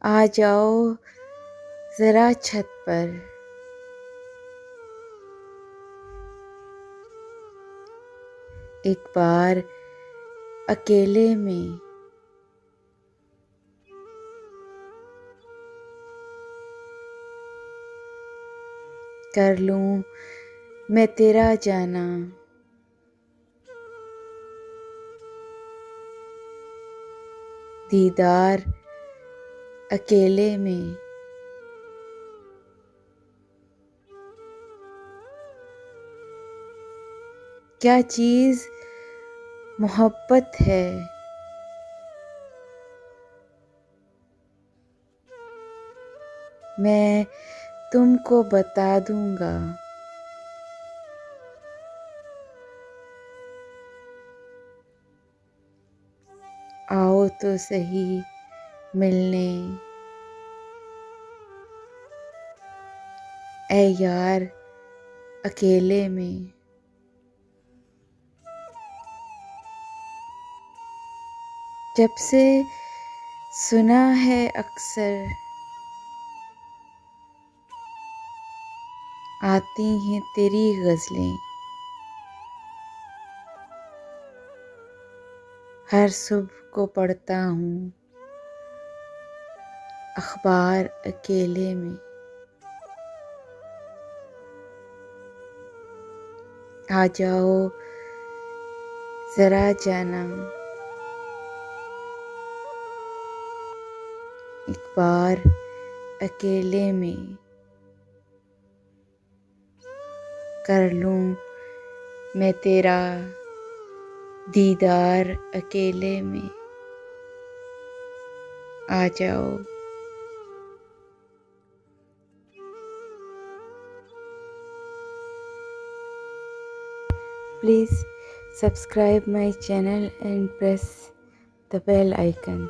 आ जाओ ज़रा छत पर, एक बार अकेले में। कर लूं मैं तेरा जाना, दीदार अकेले में। क्या चीज़ मोहब्बत है, मैं तुमको बता दूंगा। आओ तो सही मिलने, ऐ यार अकेले में। जब से सुना है अक्सर, आती हैं तेरी गज़लें। हर सुबह को पढ़ता हूँ अखबार अकेले में। आ जाओ ज़रा जाना, एक बार अकेले में। कर लूं मैं तेरा दीदार अकेले में। आ जाओ। Please subscribe my channel and press the bell icon.